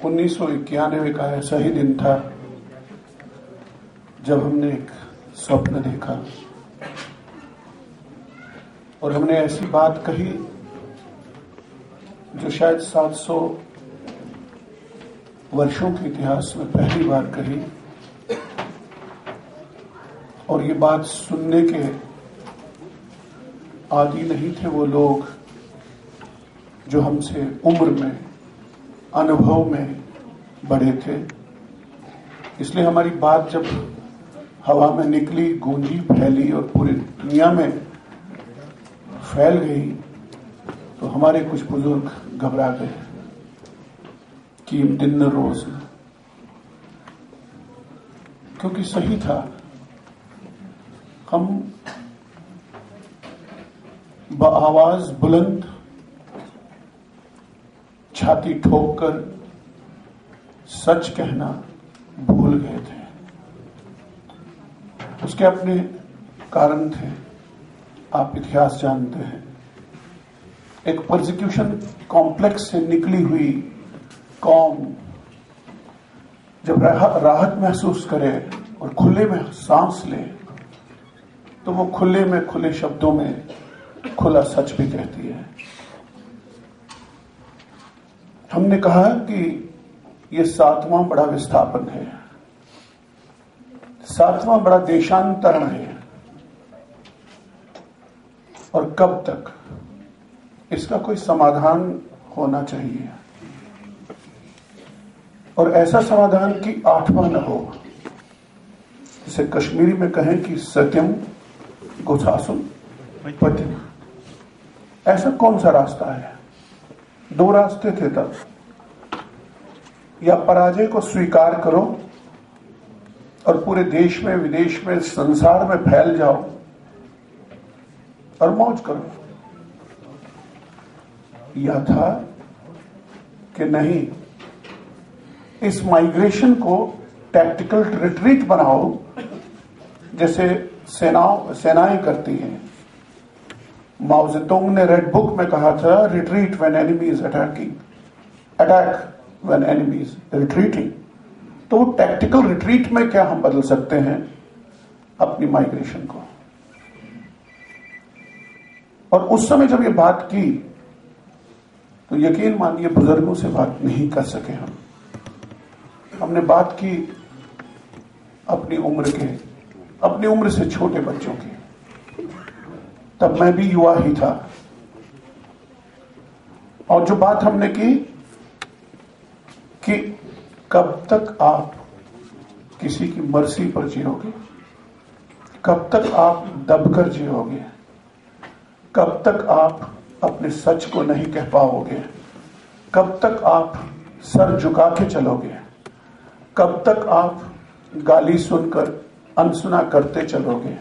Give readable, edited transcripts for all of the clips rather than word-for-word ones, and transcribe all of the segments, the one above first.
1991 का ऐसा ही दिन था जब हमने एक स्वप्न देखा और हमने ऐसी बात कही जो शायद 700 वर्षों के इतिहास में पहली बार कही। और ये बात सुनने के आदी नहीं थे वो लोग जो हमसे उम्र में, अनुभव में बड़े थे। इसलिए हमारी बात जब हवा में निकली, गूंजी, फैली और पूरी दुनिया में फैल गई तो हमारे कुछ बुजुर्ग घबरा गए कि दिन न रोज न, क्योंकि सही था। हम आवाज बुलंद, छाती ठोक कर सच कहना भूल गए थे। उसके अपने कारण थे, आप इतिहास जानते हैं। एक परसिक्यूशन कॉम्प्लेक्स से निकली हुई कौम जब राहत महसूस करे और खुले में सांस ले तो वो खुले में, खुले शब्दों में खुला सच भी कहती है। हमने कहा कि ये 7वां बड़ा विस्थापन है, 7वां बड़ा देशांतरण है। और कब तक? इसका कोई समाधान होना चाहिए और ऐसा समाधान कि 8वां न हो। जिसे कश्मीरी में कहें कि सत्यम गोसासुम पतिम। ऐसा कौन सा रास्ता है? 2 रास्ते थे तब। या पराजय को स्वीकार करो और पूरे देश में, विदेश में, संसार में फैल जाओ और मौज करो, या था कि नहीं, इस माइग्रेशन को टैक्टिकल रिट्रीट बनाओ जैसे सेनाएं करती हैं। माओ जेतुंग ने रेड बुक में कहा था, retreat when enemy is attacking, attack when enemy is retreating. तो टैक्टिकल रिट्रीट में क्या हम बदल सकते हैं अपनी माइग्रेशन को? और उस समय जब ये बात की तो यकीन मानिए बुजुर्गों से बात नहीं कर सके हम। हमने बात की अपनी उम्र से छोटे बच्चों की। तब मैं भी युवा ही था। और जो बात हमने की कि कब तक आप किसी की मर्जी पर जियोगे, कब तक आप दबकर जियोगे, कब तक आप अपने सच को नहीं कह पाओगे, कब तक आप सर झुका के चलोगे, कब तक आप गाली सुनकर अनसुना करते चलोगे,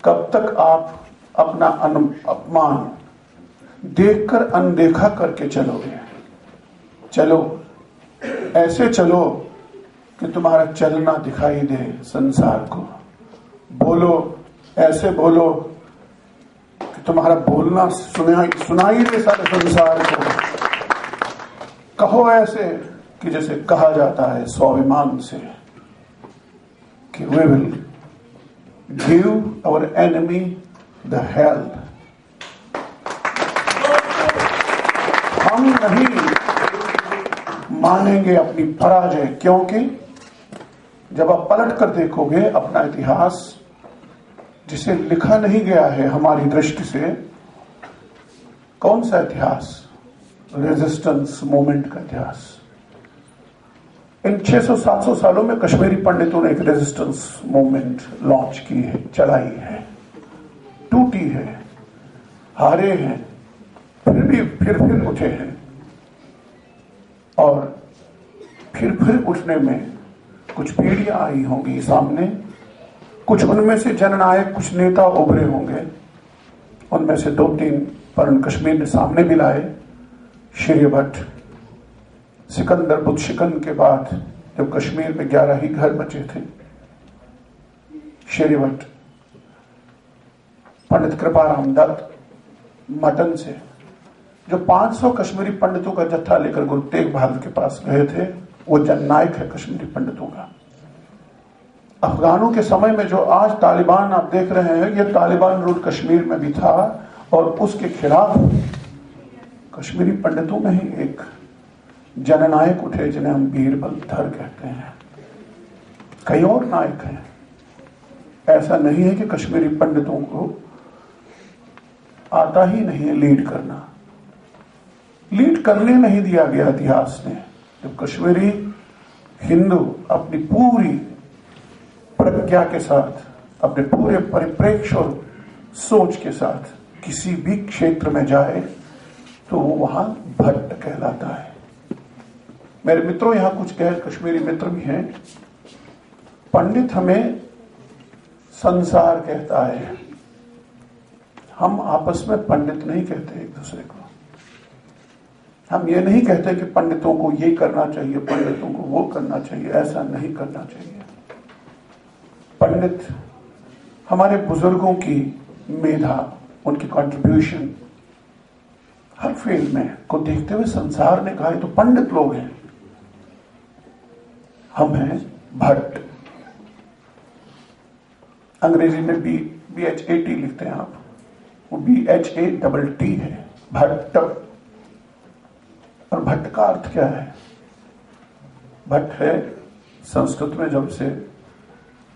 कब तक आप अपना अपमान देखकर अनदेखा करके चलोगे। चलो, ऐसे चलो कि तुम्हारा चलना दिखाई दे संसार को। बोलो, ऐसे बोलो कि तुम्हारा बोलना सुनाई दे सारे संसार को। कहो ऐसे कि जैसे कहा जाता है स्वाभिमान से कि we will give our enemy the hell। हम नहीं मानेंगे अपनी पराजय, क्योंकि जब आप पलट कर देखोगे अपना इतिहास जिसे लिखा नहीं गया है हमारी दृष्टि से, कौन सा इतिहास? रेजिस्टेंस मूवमेंट का इतिहास। इन 600-700 सालों में कश्मीरी पंडितों ने एक रेजिस्टेंस मूवमेंट लॉन्च की है, चलाई है, टूटी है, हारे हैं, फिर भी फिर उठे हैं। और फिर उठने में कुछ पीढ़ियां आई होंगी सामने, कुछ उनमें से जननायक, कुछ नेता उभरे होंगे। उनमें से 2-3 परण कश्मीर ने सामने भी लाए। श्री भट्ट, सिकंदर बुद्ध शिकन के बाद जब कश्मीर में 11 ही घर बचे थे, श्री भट्ट, पंडित कृपाराम दत्त मटन से जो 500 कश्मीरी पंडितों का जत्था लेकर गुरु तेग बहादुर के पास गए थे, वो जननायक है कश्मीरी पंडितों का। अफगानों के समय में जो आज तालिबान आप देख रहे हैं, ये तालिबान रूल कश्मीर में भी था और उसके खिलाफ कश्मीरी पंडितों में ही एक जननायक उठे जिन्हें हम बीरबलधर कहते हैं। कई और नायक हैं। ऐसा नहीं है कि कश्मीरी पंडितों को आता ही नहीं है लीड करना। लीड करने नहीं दिया गया इतिहास ने। जब कश्मीरी हिंदू अपनी पूरी प्रज्ञा के साथ, अपने पूरे परिप्रेक्ष्य और सोच के साथ किसी भी क्षेत्र में जाए तो वो वहां भट्ट कहलाता है। मेरे मित्रों, यहां कुछ गैर कश्मीरी मित्र भी हैं। पंडित हमें संसार कहता है, हम आपस में पंडित नहीं कहते एक दूसरे को। हम ये नहीं कहते कि पंडितों को ये करना चाहिए, पंडितों को वो करना चाहिए। ऐसा नहीं करना चाहिए। पंडित हमारे बुजुर्गों की मेधा, उनकी कंट्रीब्यूशन हर फील्ड में को देखते हुए संसार ने कहा तो पंडित लोग हैं। हम हैं भट्ट। अंग्रेजी में BHAT लिखते हैं आप, वो BHATT है, भट्ट। और भट्ट का अर्थ क्या है? भट्ट है, संस्कृत में जब से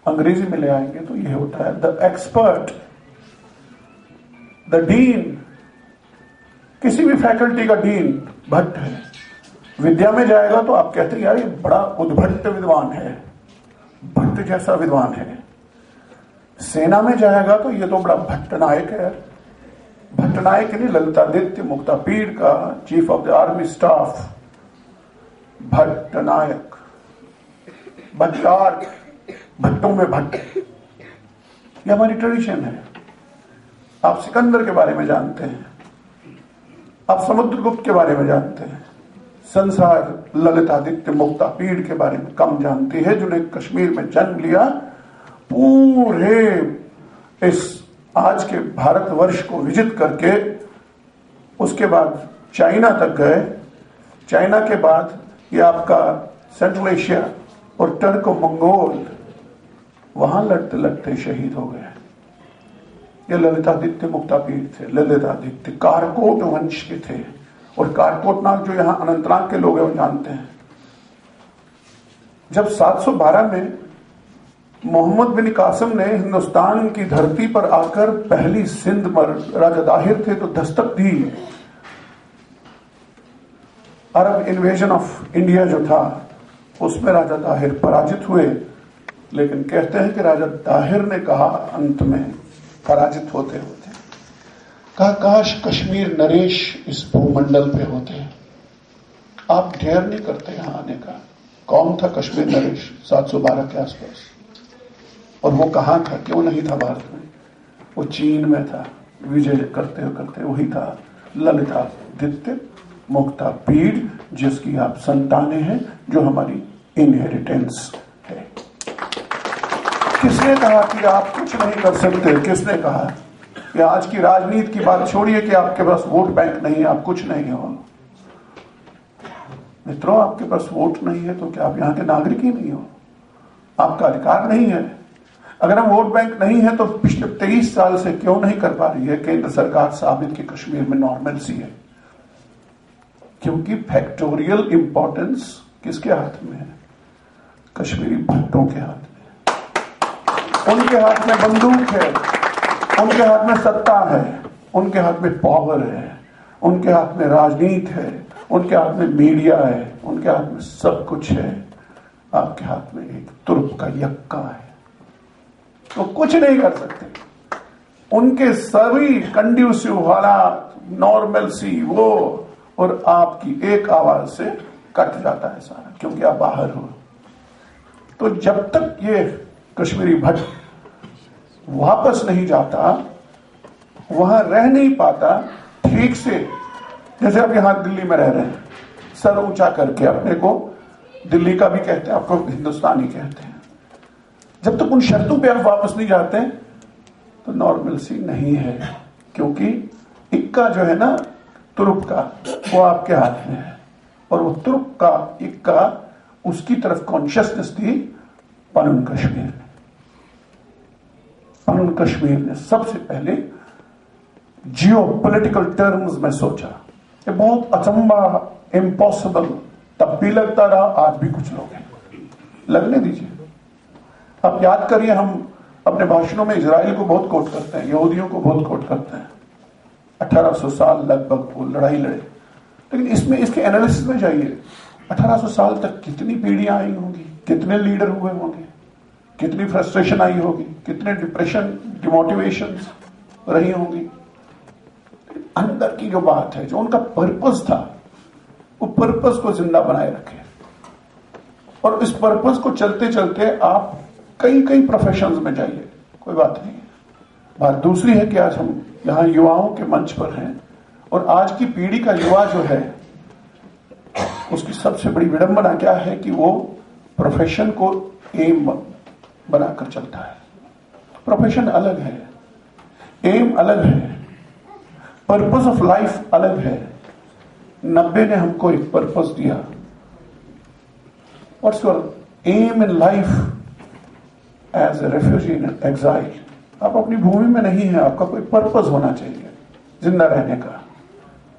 अंग्रेजी में ले आएंगे तो यह होता है द एक्सपर्ट, द डीन। किसी भी फैकल्टी का डीन भट्ट है। विद्या में जाएगा तो आप कहते हैं यार ये बड़ा उद्भट विद्वान है, भट्ट जैसा विद्वान है। सेना में जाएगा तो ये तो बड़ा भट्ट नायक है। भट्ट नायक नहीं, ललितादित्य मुक्तापीड़ का chief of the army staff Bhatt Nayak, Bhattarka, भट्टों में भट्ट। ये हमारी ट्रेडिशन है। आप सिकंदर के बारे में जानते हैं, आप समुद्रगुप्त के बारे में जानते हैं। संसार ललितादित्य मुक्तापीड़ के बारे में कम जानती है, जिन्हें कश्मीर में जन्म लिया। पूरे इस आज के भारतवर्ष को विजित करके उसके बाद चाइना तक गए। चाइना के बाद ये आपका सेंट्रल एशिया और टर्को मंगोल, वहां लड़ते लड़ते शहीद हो गए। ये ललितादित्य मुक्तापीड़ थे। ललितादित्य कारकोट वंश के थे, और कारकोट नाग जो यहां अनंतनाग के लोग हैं वो जानते हैं। जब 712 में मोहम्मद बिन कासिम ने हिंदुस्तान की धरती पर आकर पहली सिंध पर, राजा दाहिर थे तो दस्तक दी। अरब इन्वेजन ऑफ इंडिया जो था उसमें राजा दाहिर पराजित हुए, लेकिन कहते हैं कि राजा दाहिर ने कहा अंत में पराजित होते होते, कहा काश कश्मीर नरेश इस भूमंडल पे होते। आप ढेर नहीं करते यहां आने का। कौन था कश्मीर नरेश 712 के आसपास? और वो कहां था, क्यों नहीं था भारत में? वो चीन में था। विजय करते करते वही था ललितादित्य मुक्तापीड़, जिसकी आप संतानें हैं, जो हमारी इनहेरिटेंस है। किसने कहा कि आप कुछ नहीं कर सकते? किसने कहा कि आज की राजनीति की बात छोड़िए कि आपके पास वोट बैंक नहीं है, आप कुछ नहीं हो? मित्रों, आपके पास वोट नहीं है तो क्या आप यहां के नागरिक ही नहीं हो? आपका अधिकार नहीं है। अगर हम वोट बैंक नहीं है तो पिछले 23 साल से क्यों नहीं कर पा रही है केंद्र सरकार साबित कि कश्मीर में नॉर्मलसी है? क्योंकि फैक्टोरियल इंपॉर्टेंस किसके हाथ में है? कश्मीरी भट्टों के हाथ में। उनके हाथ में बंदूक है, उनके हाथ में सत्ता है, उनके हाथ में पावर है, उनके हाथ में राजनीति है, उनके हाथ में मीडिया है, उनके हाथ में सब कुछ है। आपके हाथ में एक तुर्क का यक्का है, तो कुछ नहीं कर सकते। उनके सभी कंड्यूसिव हालात, नॉर्मलसी वो, और आपकी एक आवाज से कट जाता है सारा, क्योंकि आप बाहर हो। तो जब तक ये कश्मीरी भट्ट वापस नहीं जाता, वहां रह नहीं पाता ठीक से। जैसे आप यहां दिल्ली में रह रहे हैं, सर ऊंचा करके, अपने को दिल्ली का भी कहते हैं, आपको हिंदुस्तानी कहते हैं। जब तक उन शर्तों पे आप वापस नहीं जाते तो नॉर्मलसी नहीं है। क्योंकि इक्का जो है ना, तुरुप का, वो आपके हाथ में है। और वो तुरुप का इक्का उसकी तरफ कॉन्शियसनेस थी पनून कश्मीर ने। पनून कश्मीर ने सबसे पहले जियो पॉलिटिकल टर्म्स में सोचा। ये बहुत अचंबा, इम्पॉसिबल तब भी लगता रहा, आज भी कुछ लोग हैं, लगने दीजिए। आप याद करिए, हम अपने भाषणों में इजराइल को बहुत कोट करते हैं, यहूदियों को बहुत कोट करते हैं। 1800 साल लगभग वो लड़ाई लड़े, लेकिन इसमें इसके एनालिसिस में जाइए। 1800 साल तक कितनी पीढ़ियां आई होंगी, कितने लीडर हुए होंगे, कितनी फ्रस्ट्रेशन आई होगी, कितने डिप्रेशन, डिमोटिवेशन रही होंगी। अंदर की जो बात है, जो उनका पर्पस था, वो पर्पस को जिंदा बनाए रखे। और इस पर्पस को चलते चलते आप कई कई प्रोफेशंस में जाइए, कोई बात नहीं है। बात दूसरी है कि आज हम यहां युवाओं के मंच पर हैं, और आज की पीढ़ी का युवा जो है, उसकी सबसे बड़ी विडंबना क्या है कि वो प्रोफेशन को एम बनाकर चलता है। प्रोफेशन अलग है, एम अलग है, पर्पस ऑफ लाइफ अलग है। 90 ने हमको एक पर्पस दिया। What's your aim in life as a refugee in exile? आप अपनी भूमि में नहीं है, आपका कोई पर्पस होना चाहिए जिंदा रहने का,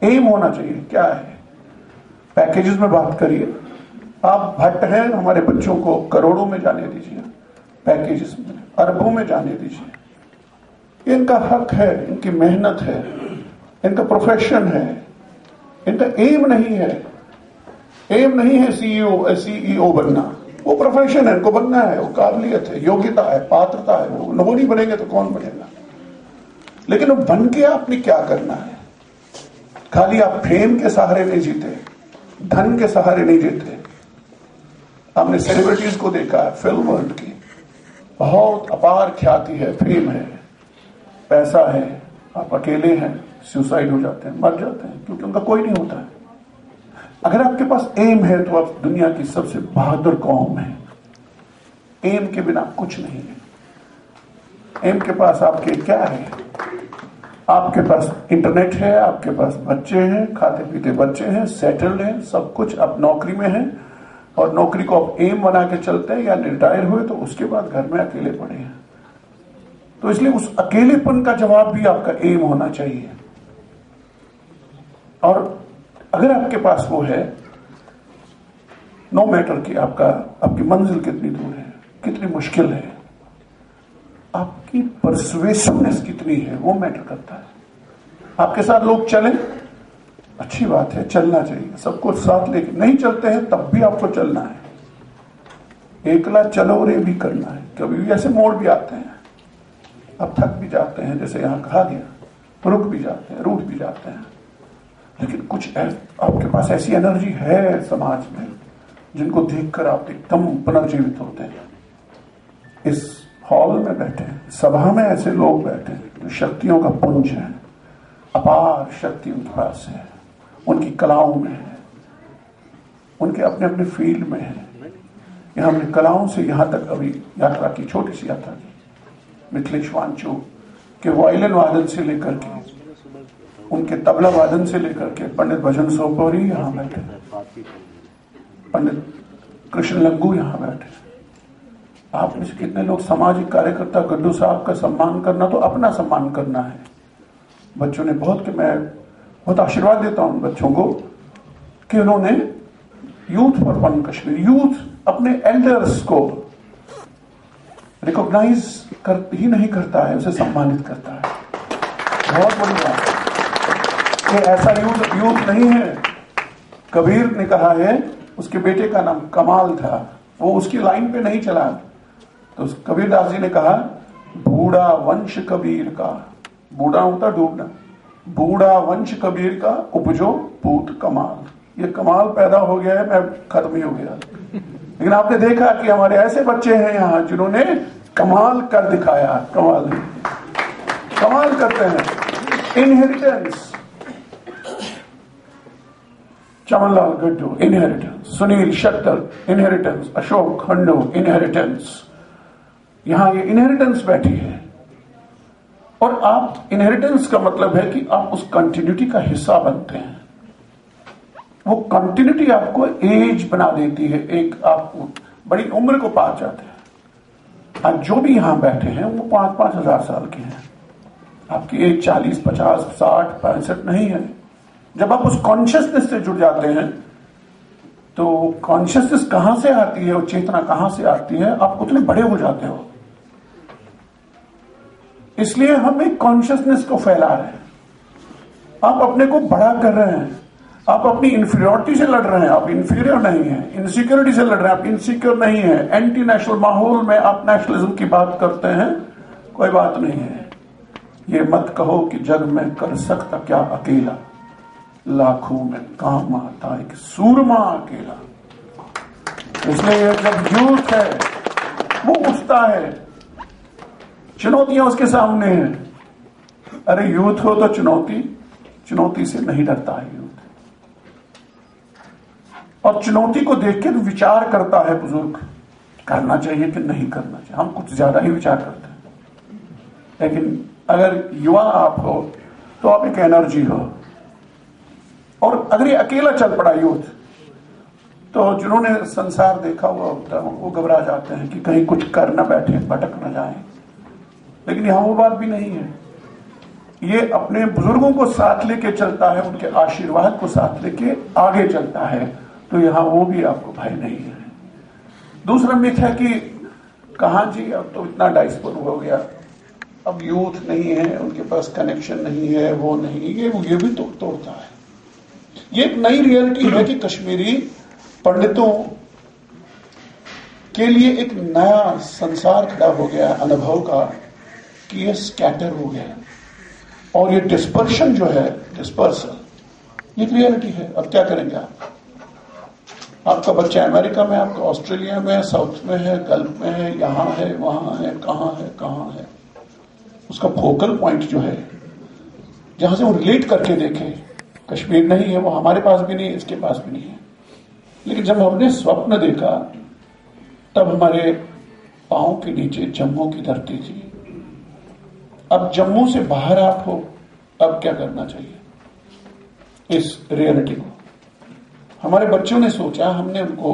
एम होना चाहिए। क्या है? पैकेजेस में बात करिए, आप भट्ट हैं, हमारे बच्चों को करोड़ों में जाने दीजिए, पैकेजेस में अरबों में जाने दीजिए। इनका हक है, इनकी मेहनत है, इनका प्रोफेशन है, इनका एम नहीं है। एम नहीं है सीईओ बनना, वो प्रोफेशन है, इनको बनना है, वो काबिलियत है, योग्यता है, पात्रता है। वो नहीं बनेंगे तो कौन बनेगा? लेकिन वो बन के आपने क्या करना है? खाली आप फेम के सहारे नहीं जीते, धन के सहारे नहीं जीते। आपने सेलिब्रिटीज को देखा है, फिल्म वर्ल्ड की बहुत अपार ख्याति है, फेम है, पैसा है, आप अकेले हैं, सुसाइड हो जाते हैं, मर जाते हैं, क्योंकि उनका कोई नहीं होता है। अगर आपके पास एम है तो आप दुनिया की सबसे बहादुर कौम है। एम के बिना कुछ नहीं है। एम के पास आपके क्या है? आपके पास इंटरनेट है, आपके पास बच्चे हैं, खाते पीते बच्चे हैं, सेटल्ड हैं, सब कुछ, आप नौकरी में हैं, और नौकरी को आप एम बना के चलते हैं, या रिटायर हुए तो उसके बाद घर में अकेले पड़े हैं। तो इसलिए उस अकेलेपन का जवाब भी आपका एम होना चाहिए। और अगर आपके पास वो है, नो मैटर कि आपकी मंजिल कितनी दूर है, कितनी मुश्किल है, आपकी परसुएसिवनेस कितनी है, वो मैटर करता है। आपके साथ लोग चलें, अच्छी बात है, चलना चाहिए, सबको साथ लेके नहीं चलते हैं तब भी आपको चलना है। एकला चलो रे भी करना है। कभी भी ऐसे मोड़ भी आते हैं, आप थक भी जाते हैं, जैसे यहां कहा गया, रुक भी जाते हैं, रूठ भी जाते हैं, लेकिन कुछ आपके पास ऐसी एनर्जी है समाज में जिनको देखकर आप एकदम पुनर्जीवित होते हैं। इस हॉल में बैठे, सभा में ऐसे लोग बैठे जो शक्तियों का पुंज है, अपार शक्ति उनके पास है, उनकी कलाओं में है, उनके अपने अपने फील्ड में है। यहां हमने कलाओं से यहां तक अभी यात्रा की, छोटी सी यात्रा की। मिथिलेश वांचू के वायलिन वादन से लेकर के, उनके तबला वादन से लेकर के, पंडित भजन सोपोरी यहां बैठे, पंडित कृष्ण लंगू यहां बैठे। आप में से कितने लोग सामाजिक कार्यकर्ता गड्डू साहब का सम्मान करना तो अपना सम्मान करना है। बच्चों ने मैं बहुत आशीर्वाद देता हूं बच्चों को कि उन्होंने youth for one Kashmir, youth अपने एल्डर्स को रिकॉग्नाइज ही नहीं करता है, उसे सम्मानित करता है। बहुत बड़ी बात है। ये ऐसा यूथ नहीं है। कबीर ने कहा है, उसके बेटे का नाम कमाल था, वो उसकी लाइन पे नहीं चला, तो कबीरदास जी ने कहा, बूढ़ा वंश कबीर का, बूढ़ा होता डूबना, बूढ़ा वंश कबीर का उपजो पूत कमाल। ये कमाल पैदा हो गया है, मैं खत्म ही हो गया। लेकिन आपने देखा कि हमारे ऐसे बच्चे हैं यहां जिन्होंने कमाल कर दिखाया। कमाल करते हैं। Inheritance, Chamanlal Gaddu inheritance, Sunil Shaktar inheritance, Ashok Khandu inheritance. यहां ये इनहेरिटेंस बैठी है। और आप इनहेरिटेंस का मतलब है कि आप उस कंटिन्यूटी का हिस्सा बनते हैं। वो कंटिन्यूटी आपको एज बना देती है, एक आप बड़ी उम्र को पा जाते हैं। आज जो भी यहां बैठे हैं वो 5-5 हजार साल के हैं। आपकी एज 40, 50, 60, 65 नहीं है। जब आप उस कॉन्शियसनेस से जुड़ जाते हैं तो कॉन्शियसनेस कहां से आती है और चेतना कहां से आती है, आप उतने बड़े हो जाते हो। इसलिए हम एक कॉन्शियसनेस को फैला रहे हैं। आप अपने को बड़ा कर रहे हैं, आप अपनी इंफीरियरिटी से लड़ रहे हैं, आप इंफीरियर नहीं है। इनसिक्योरिटी से लड़ रहे हैं, आप इनसिक्योर नहीं है। एंटी नेशनल माहौल में आप नेशनलिज्म की बात करते हैं, कोई बात नहीं है। ये मत कहो कि जग में कर सकता क्या अकेला, लाखों में काम आता एक सूरमा अकेला। इसलिए जब यूथ है वो उठता है, चुनौतियां उसके सामने हैं। अरे यूथ हो तो चुनौती से नहीं डरता है यूथ। और चुनौती को देख के विचार करता है बुजुर्ग, करना चाहिए कि नहीं करना चाहिए। हम कुछ ज्यादा ही विचार करते हैं। लेकिन अगर युवा आप हो तो आप एक एनर्जी हो। और अगर ये अकेला चल पड़ा यूथ, तो जिन्होंने संसार देखा हुआ होता है वो घबरा जाते हैं कि कहीं कुछ कर ना बैठे, भटक ना जाए। लेकिन यहां वो बात भी नहीं है। ये अपने बुजुर्गों को साथ लेके चलता है, उनके आशीर्वाद को साथ लेके आगे चलता है। तो यहां वो भी आपको भय नहीं है। दूसरा मिथ है कि कहां जी अब तो इतना डाइस्पोर हो गया, अब यूथ नहीं है, उनके पास कनेक्शन नहीं है, वो नहीं, ये भी तोड़ता है। ये एक नई रियलिटी है कि कश्मीरी पंडितों के लिए एक नया संसार खड़ा हो गया अनुभव का कि ये स्कैटर हो गया। और ये डिस्पर्शन जो है, डिस्पर्सल, ये रियलिटी है। अब क्या करेंगे आप? आपका बच्चा अमेरिका में, आपका ऑस्ट्रेलिया में, साउथ में है, गल्फ में है, यहां है, वहां है, कहां है। उसका फोकल पॉइंट जो है, जहां से वो रिलेट करके देखे, कश्मीर नहीं है, वो हमारे पास भी नहीं है, इसके पास भी नहीं है। लेकिन जब हमने स्वप्न देखा तब हमारे पांव के नीचे जम्मू की धरती थी। अब जम्मू से बाहर आप हो, अब क्या करना चाहिए इस रियलिटी को? हमारे बच्चों ने सोचा, हमने उनको